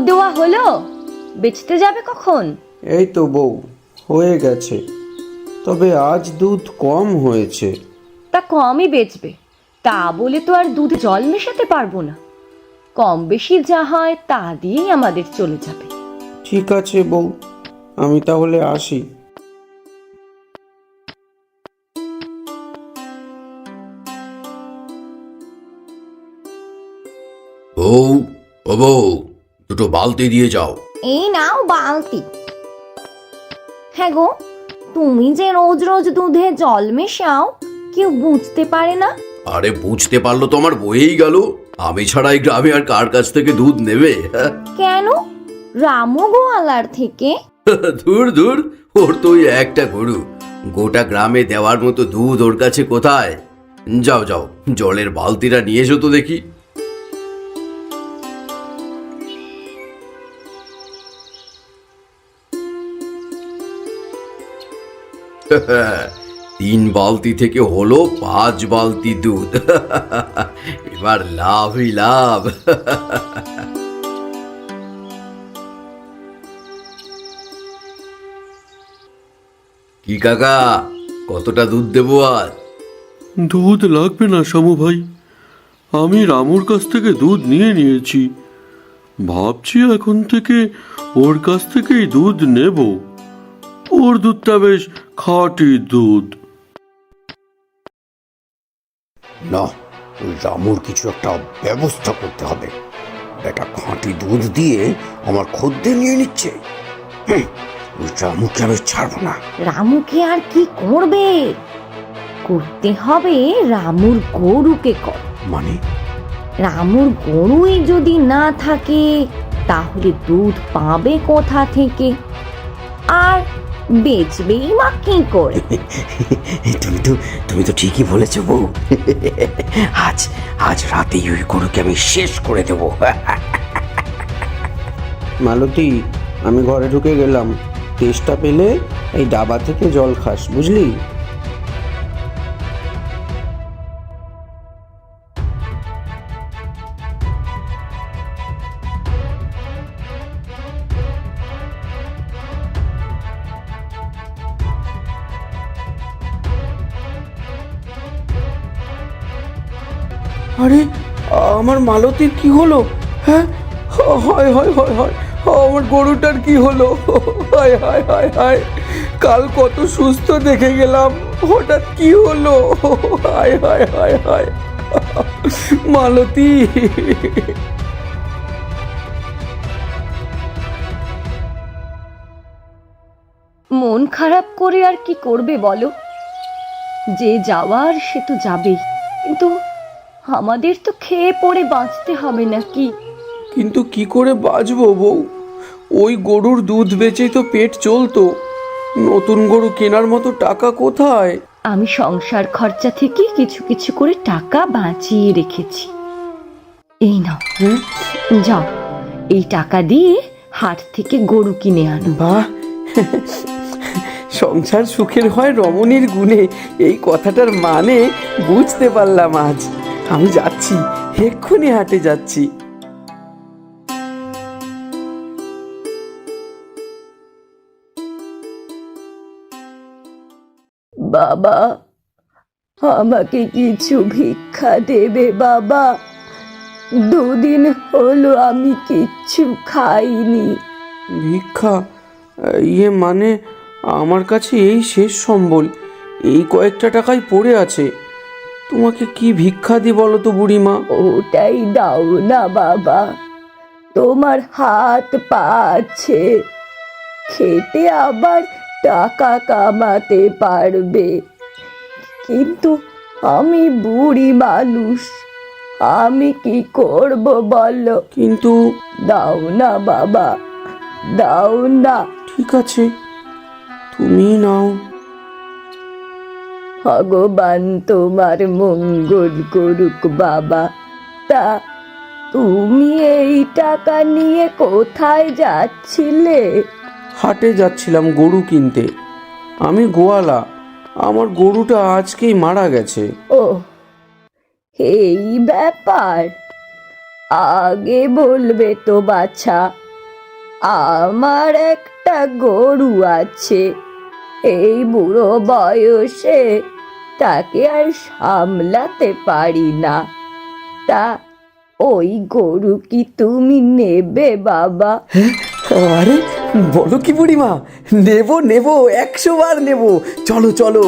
দোয়া হলো? বেচতে যাবে কখন? এই তো বউ, হয়ে গেছে, তবে আজ দুধ কম হয়েছে। তা কমই বেচবে, তা বলে তো আর দুধে জল মেশাতে পারবো না। কম বেশি যা হয় তা দিয়েই আমাদের চলে যাবে। ঠিক আছে বউ, আমি তাহলে আসি। বউ, ও বউ, দুটো বালতি দিয়ে যাও। এই নাও বালতি। হ্যাঁ গো, তুমি যে রোজ রোজ দুধে জল মেশাও, কেউ বুঝতে পারে না? আরে বুঝতে পারলো তো আমার বয়েই গেল। আমি ছাড়া এই গ্রামে আর কার কাছ থেকে দুধ নেবে? কেন? রামু গোয়ালার থেকে? ধুর ধুর, ওর তো ওই একটা গরু, গোটা গ্রামে দেওয়ার মতো দুধ ওর কাছে কোথায়? যাও যাও, জলের বালতিটা নিয়ে এসো তো দেখি। তিন বালতি থেকে হলো 5 বালতি দুধ। এবার লাভই লাভ। কি কাকা, কতটা দুধ দেবো আজ? দুধ লাগবে না শামু ভাই, আমি রামুর কাছ থেকে দুধ নিয়ে নিয়েছি। ভাবছি এখন থেকে ওর কাছ থেকেই দুধ নেব। ওর দুধটা বেশ খাঁটি দুধ। না, ওই রামুর কিছু একটা ব্যবস্থা করতে হবে। বেটা খাঁটি দুধ দিয়ে আমার খদ্দের নিয়ে নিচ্ছে। ওই রামুকে আমি ছাড়বো না। রামুকে আর কি করবে? করতে হবে রামুর গরুকে কর। মানে? রামুর গরুই যদি না থাকে তাহলে দুধ পাবে কোথা থেকে? আর বেচবেই বা কি করে? তুমি তো ঠিকই বলেছো বউ। আজ আজ রাতেই ওই গরুকে আমি শেষ করে দেবো। মালতী, আমি ঘরে ঢুকে গেলাম। তেষ্টা পেলে এই ডাবা থেকে জল খাস, বুঝলি? আরে, আমার মালতীর কি হলো? হ্যাঁ, হয় হয় হয় হয়, আমার গরুটার কি হলো? হায় হায় হায় হায়, কাল কত সুস্থ দেখে গেলাম, হঠাৎ কি হলো? হায় হায় হায় হায়, মালতী। মন খারাপ করে আর কি করবে বলো? যে যাওয়ার সে তো যাবেই, কিন্তু আমাদের তো খেয়ে পড়ে বাঁচতে হবে নাকি? কিন্তু কি করে বাঁচবো বউ? ওই গরুর দুধ বেচেই তো পেট চলতো, নতুন গরু কেনার মতো টাকা কোথায়? আমি সংসার খরচা থেকে কিছু কিছু করে টাকা বাঁচিয়ে রেখেছি। এই নাও, যাও, এই টাকা দিয়ে হাট থেকে গরু কিনে আনো। বাহ, সংসার সুখের হয় রমণীর গুণে, এই কথাটার মানে বুঝতে পারলাম আজ। আমি যাচ্ছি, এক্ষুনি হাটে যাচ্ছি। বাবা, আমাকে কিছু ভিক্ষা দেবে বাবা? দুদিন হলো আমি কিচ্ছু খাইনি। ভিক্ষা? মানে আমার কাছে এই শেষ সম্বল, এই কয়েকটা টাকাই পড়ে আছে। তোমাকে কি ভিক্ষা দিই বলো তো বুড়িমা? ওটাই দাও না বাবা, তোমার হাত পা আছে, খেটে আবার টাকা কামাতে পারবে। কিন্তু আমি বুড়ি মানুষ, আমি কি করব বলো? কিন্তু দাও না বাবা, দাও না। ঠিক আছে, তুমি নাও। ভগবান তোমার মঙ্গল করুক বাবা। তা তুমি এই টাকা নিয়ে কোথায় যাচ্ছিলে? হাটে যাচ্ছিলাম গরু কিনতে। আমি গোয়ালা, আমার গরুটা আজকেই মারা গেছে। ও, এই ব্যাপার? আগে বলবে তো বাছা, আমার একটা গরু আছে, এই বুড়ো বয়সে তাকে আর সামলাতে পারি না। তা ওই গরু কি তুমি নেবে বাবা? আরে বলো কি বুড়িমা, নেব নেব, 100 বার নেব, চলো চলো।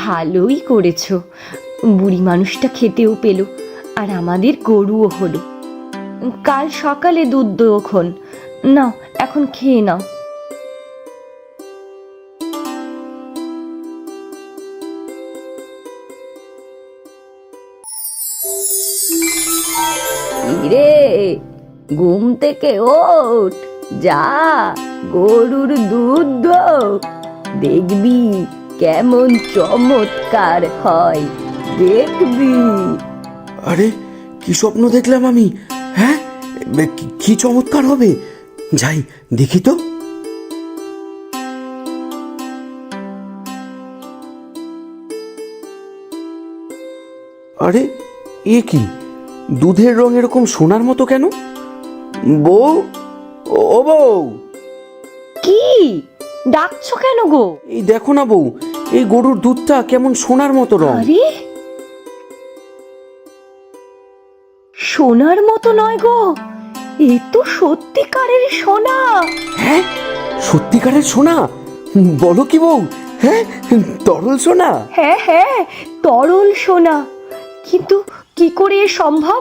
ভালোই করেছো, বুড়ি মানুষটা খেতেও পেল আর আমাদের গরুও হলো। কাল সকালে দুধ দোখন, নাও এখন খেয়ে নাও। রে, ঘুম থেকে ওঠ, যা গরুর দুধ দো, দেখবি কেমন চমৎকার হয়, দেখবি। আরে কি স্বপ্ন দেখলাম আমি? হ্যাঁ, কি চমৎকার হবে, যাই দেখি তো। আরে এ কি, দুধের রং এরকম সোনার মতো কেন? বউ, ও বউ, কি ডাকছো কেন গো? এই দেখো না বউ, এই গরুর দুধটা কেমন সোনার মতো রং। আরে সোনার মতো নয় গো, এ তো সত্যিকারের সোনা। হ্যাঁ, সত্যিকারের সোনা? বলো কি বউ? হ্যাঁ, তরল সোনা? হ্যাঁ হ্যাঁ, তরল সোনা। কিন্তু কি করে এ সম্ভব?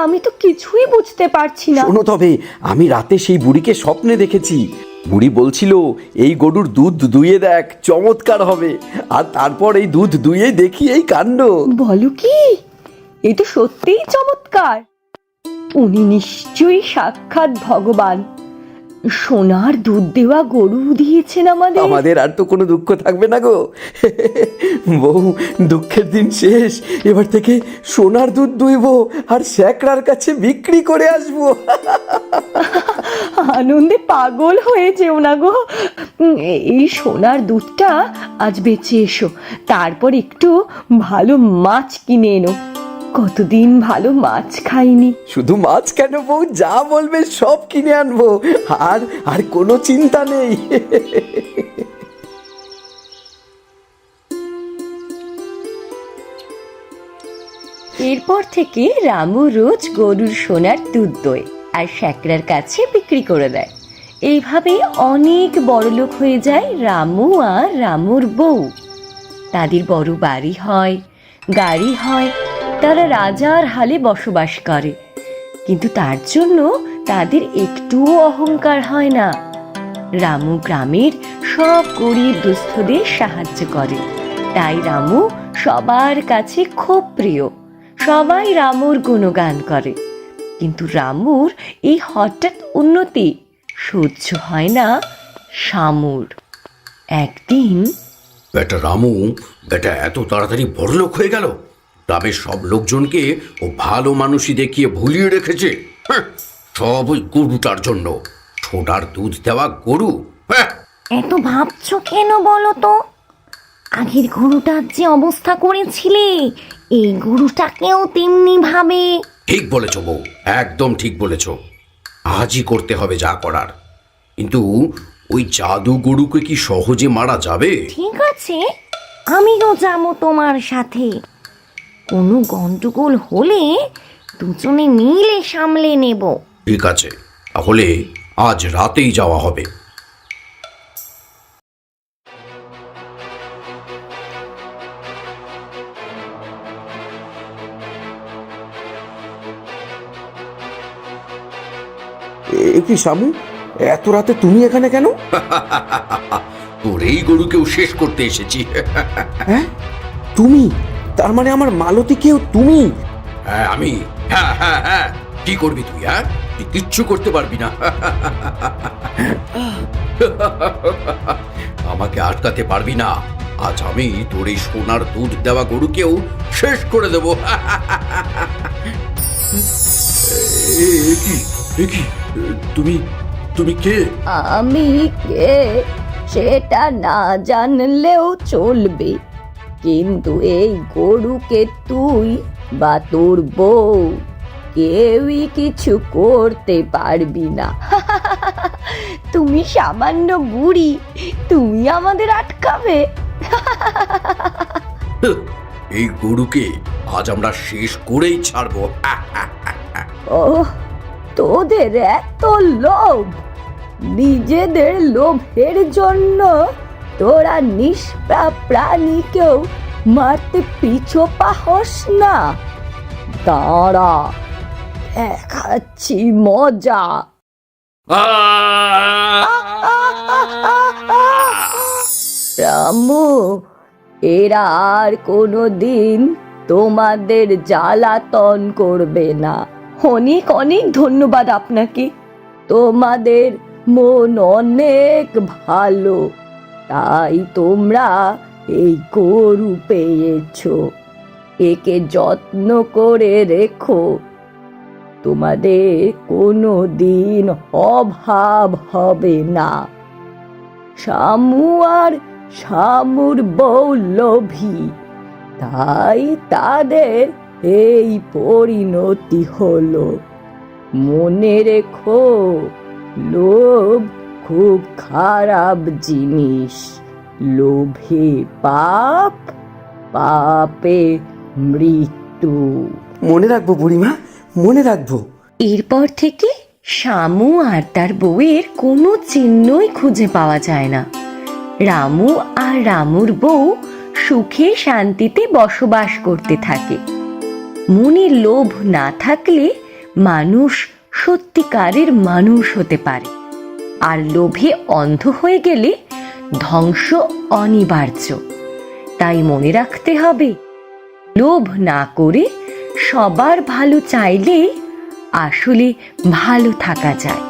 আমি তো কিছুই বুঝতে পারছি না। শোনো তবে, আমি রাতে সেই বুড়িকে স্বপ্নে দেখেছি। বুড়ি বলছিল এই গরুর দুধ দুইয়ে দেখ, চমৎকার হবে। আর তারপর এই দুধ দুইয়ে দেখি এই কাণ্ড। বলো কি, এ তো সত্যিই চমৎকার। উনি নিশ্চয়ই সাক্ষাৎ ভগবান, সোনার দুধ দেওয়া গরু দিয়েছেন আমাদের। আমাদের আর তো কোনো দুঃখ থাকবে না গো। বউ, দুঃখের দিন শেষ। এবার থেকে সোনার দুধ দুইবো আর স্যাকরার কাছে বিক্রি করে আসবো। আনন্দে পাগল হয়ে যেও না গো। এই সোনার দুধটা আজ বেঁচে এসো, তারপর একটু ভালো মাছ কিনে এনো। কতদিন ভালো মাছ খাইনি। শুধু মাছ কেন বউ, যা বলবে সব কিনে আনবো। আর আর কোনো চিন্তা নেই। এরপর থেকে রামু রোজ গরুর সোনার দুধ দোয় আর শ্যাকরার কাছে বিক্রি করে দেয়। এইভাবে অনেক বড়লোক হয়ে যায় রামু আর রামুর বউ। তাদের বড় বাড়ি হয়, গাড়ি হয়, তারা রাজার হালে বসবাস করে। কিন্তু তার জন্য তাদের একটুও অহংকার হয় না। রামু গ্রামের সব গরিব দুস্থদের সাহায্য করে, তাই রামু সবার কাছে খুব প্রিয়। সবাই রামুর গুণগান করে। কিন্তু রামুর এই হঠাৎ উন্নতি সহ্য হয় না শামুর। একদিন, বেটা রামু, বেটা এত তাড়াতাড়ি বড়লোক হয়ে গেল। গ্রামের সব লোকজনকে ও ভালো মানুষই দেখিয়ে ভুলিয়ে রেখেছে। হ্যাঁ, সব ওই গরুটার জন্য। সোনার দুধ দেওয়া গরু। হ্যাঁ, এত ভাবছো কেন বলো তো? আগের গরুটার যে অবস্থা করেছিলে, এই গরুটাকেও তেমনি ভাবে। ঠিক বলেছ বউ, একদম ঠিক বলেছ। আজই করতে হবে যা করার। কিন্তু ওই জাদু গরুকে কি সহজে মারা যাবে? ঠিক আছে, আমিও যাবো তোমার সাথে। কোনো গন্ডগোল হলে দুজনে মিলে সামলে নেব। ঠিক আছে, তাহলে আজ রাতেই যাওয়া হবে। এ কি শামু, এত রাতে তুমি এখানে কেন? তোর এই গরুকেও শেষ করতে এসেছি। হ্যাঁ, তুমি? তার মানে আমার মালতীকেও তুমি? হ্যাঁ আমি। হ্যাঁ হ্যাঁ হ্যাঁ, কি করবি তুই? হ্যাঁ, তুই কিচ্ছু করতে পারবি না। আমাকে আটকাতে পারবি না। আজ আমি তোর এই সোনার দুধ দেওয়া গরুকেও শেষ করে দেব। তুমি তুমি কে? আমি কে সেটা না জানলেও চলবে, কিন্তু এই গরুকে তুই বা তোর বউ কেউই কিছু করতে পারবি না। তুমি সামান্য বুড়ি, তুমি আমাদের আটকাবে? এই গরুকে আজ আমরা শেষ করেই ছাড়বো। ও, তোদের এত লোভ! নিজেদের লোভের জন্য তোরা নিষ্পাপ প্রাণীকেও মারতে পিছপা হস না। দাঁড়া, দেখাচ্ছি মজা। রামু, এরা আর কোনোদিন তোমাদের জ্বালাতন করবে না। অনেক অনেক ধন্যবাদ আপনাকে। তোমাদের মন অনেক ভালো, তাই তোমরা এই গরু পেয়েছো। একে যত্ন করে রেখো, তোমাদের কোনো দিন অভাব হবে না। শামু আর শামুর বউ লোভী, তাই তাদের এই পরিণতি হলো। মনে রেখো, লোভ খুব খারাপ জিনিস। লোভে পাপ, পাপে মৃত্যু। মনে রাখবো বুড়িমা, মনে রাখবো। এরপর থেকে শামু আর তার বউয়ের কোনো চিহ্নই খুঁজে পাওয়া যায় না। রামু আর রামুর বউ সুখে শান্তিতে বসবাস করতে থাকে। মনে লোভ না থাকলে মানুষ সত্যিকারের মানুষ হতে পারে, আর লোভে অন্ধ হয়ে গেলে ধ্বংস অনিবার্য। তাই মনে রাখতে হবে, লোভ না করে সবার ভালো চাইলে আসলে ভালো থাকা যায়।